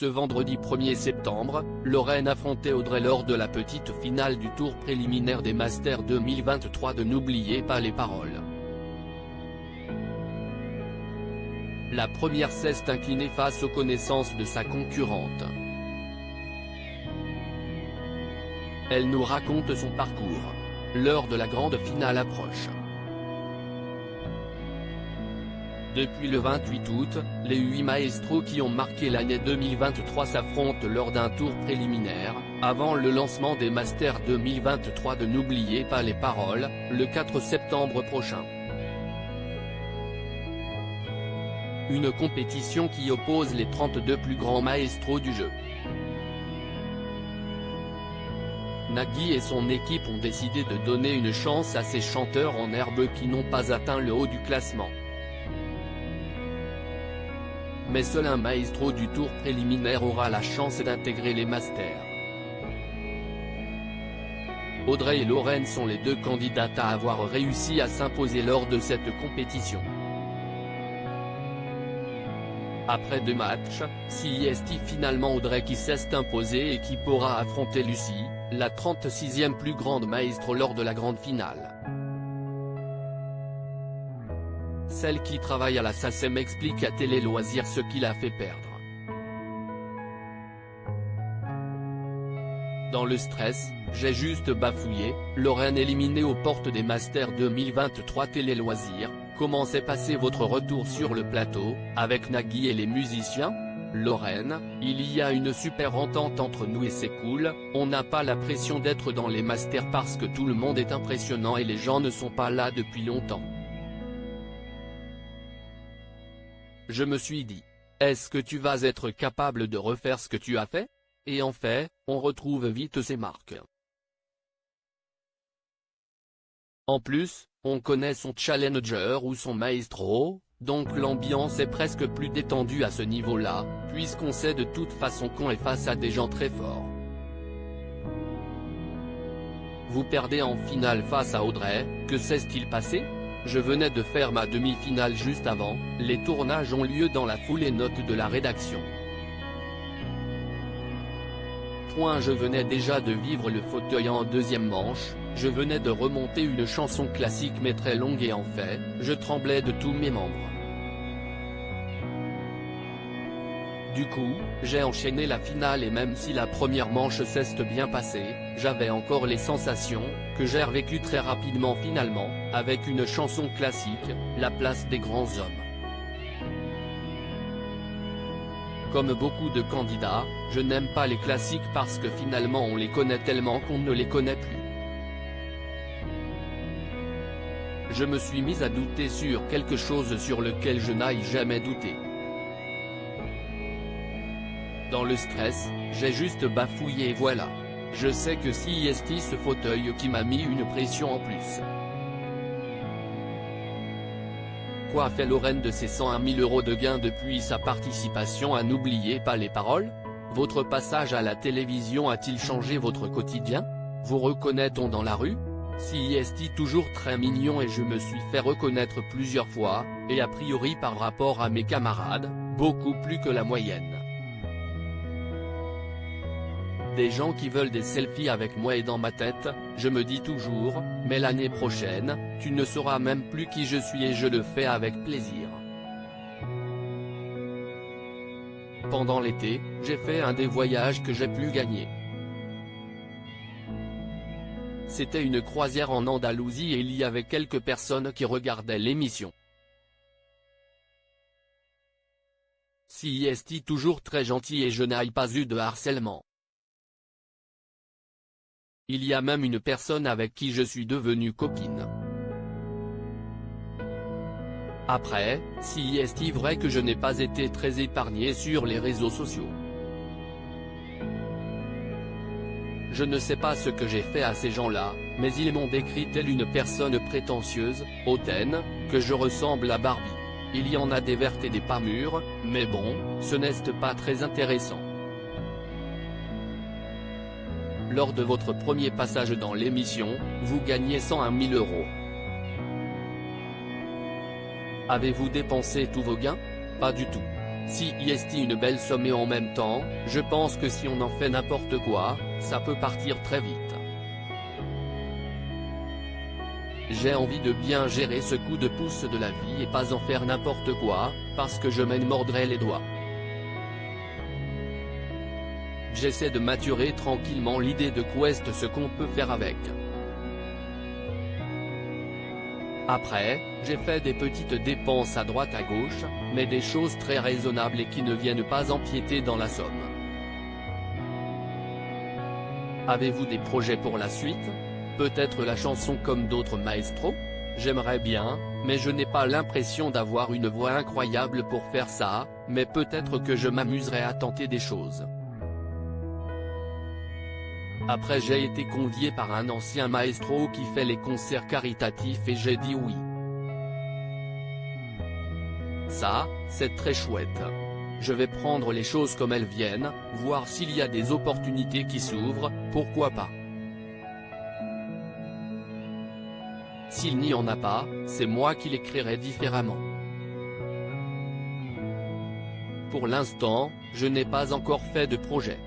Ce vendredi 1er septembre, Lorraine affrontait Audrey lors de la petite finale du tour préliminaire des Masters 2023 de N'oubliez pas les paroles. La première s'est inclinée face aux connaissances de sa concurrente. Elle nous raconte son parcours. L'heure de la grande finale approche. Depuis le 28 août, les 8 maestros qui ont marqué l'année 2023 s'affrontent lors d'un tour préliminaire, avant le lancement des Masters 2023 de N'oubliez pas les paroles, le 4 septembre prochain. Une compétition qui oppose les 32 plus grands maestros du jeu. Nagui et son équipe ont décidé de donner une chance à ces chanteurs en herbe qui n'ont pas atteint le haut du classement. Mais seul un maestro du tour préliminaire aura la chance d'intégrer les Masters. Audrey et Lorraine sont les deux candidates à avoir réussi à s'imposer lors de cette compétition. Après 2 matchs, c'est finalement Audrey qui s'est imposée et qui pourra affronter Lucie, la 36e plus grande maestro lors de la grande finale. Celle qui travaille à la SACEM explique à Télé Loisirs ce qui l'a fait perdre. Dans le stress, j'ai juste bafouillé. Lorraine éliminée aux portes des Masters 2023 Télé Loisirs. Comment s'est passé votre retour sur le plateau, avec Nagui et les musiciens? Lorraine, il y a une super entente entre nous et c'est cool, on n'a pas la pression d'être dans les Masters parce que tout le monde est impressionnant et les gens ne sont pas là depuis longtemps. Je me suis dit, est-ce que tu vas être capable de refaire ce que tu as fait? Et en fait, on retrouve vite ses marques. En plus, on connaît son challenger ou son maestro, donc l'ambiance est presque plus détendue à ce niveau-là, puisqu'on sait de toute façon qu'on est face à des gens très forts. Vous perdez en finale face à Audrey, que s'est-il passé? Je venais de faire ma demi-finale juste avant, les tournages ont lieu dans la foulée note de la rédaction. Je venais déjà de vivre le fauteuil en deuxième manche, je venais de remonter une chanson classique mais très longue et en fait, je tremblais de tous mes membres. Du coup, j'ai enchaîné la finale et même si la première manche s'est bien passée, j'avais encore les sensations, que j'ai revécues très rapidement finalement, avec une chanson classique, La place des grands hommes. Comme beaucoup de candidats, je n'aime pas les classiques parce que finalement on les connaît tellement qu'on ne les connaît plus. Je me suis mise à douter sur quelque chose sur lequel je n'aille jamais douter. Dans le stress, j'ai juste bafouillé et voilà. Je sais que c'est ce fauteuil qui m'a mis une pression en plus. Quoi fait Lorraine de ses 101 000 € de gains depuis sa participation à N'oubliez pas les paroles? Votre passage à la télévision a-t-il changé votre quotidien? Vous reconnaît-on dans la rue? C'est toujours très mignon et je me suis fait reconnaître plusieurs fois, et a priori par rapport à mes camarades, beaucoup plus que la moyenne. Des gens qui veulent des selfies avec moi et dans ma tête, je me dis toujours, mais l'année prochaine, tu ne sauras même plus qui je suis et je le fais avec plaisir. Pendant l'été, j'ai fait un des voyages que j'ai pu gagner. C'était une croisière en Andalousie et il y avait quelques personnes qui regardaient l'émission. C'est toujours très gentil et je n'ai pas eu de harcèlement. Il y a même une personne avec qui je suis devenue copine. Après, c'est vrai que je n'ai pas été très épargné sur les réseaux sociaux. Je ne sais pas ce que j'ai fait à ces gens-là, mais ils m'ont décrit telle une personne prétentieuse, hautaine, que je ressemble à Barbie. Il y en a des vertes et des pas mûres, mais bon, ce n'est pas très intéressant. Lors de votre premier passage dans l'émission, vous gagnez 101 000 €. Avez-vous dépensé tous vos gains? Pas du tout. Si est une belle somme et en même temps, je pense que si on en fait n'importe quoi, ça peut partir très vite. J'ai envie de bien gérer ce coup de pouce de la vie et pas en faire n'importe quoi, parce que je m'en mordrai les doigts. J'essaie de maturer tranquillement l'idée de Quest, ce qu'on peut faire avec. Après, j'ai fait des petites dépenses à droite à gauche, mais des choses très raisonnables et qui ne viennent pas empiéter dans la somme. Avez-vous des projets pour la suite? Peut-être la chanson comme d'autres maestros? J'aimerais bien, mais je n'ai pas l'impression d'avoir une voix incroyable pour faire ça, mais peut-être que je m'amuserai à tenter des choses. Après j'ai été convié par un ancien maestro qui fait les concerts caritatifs et j'ai dit oui. Ça, c'est très chouette. Je vais prendre les choses comme elles viennent, voir s'il y a des opportunités qui s'ouvrent, pourquoi pas. S'il n'y en a pas, c'est moi qui l'écrirai différemment. Pour l'instant, je n'ai pas encore fait de projet.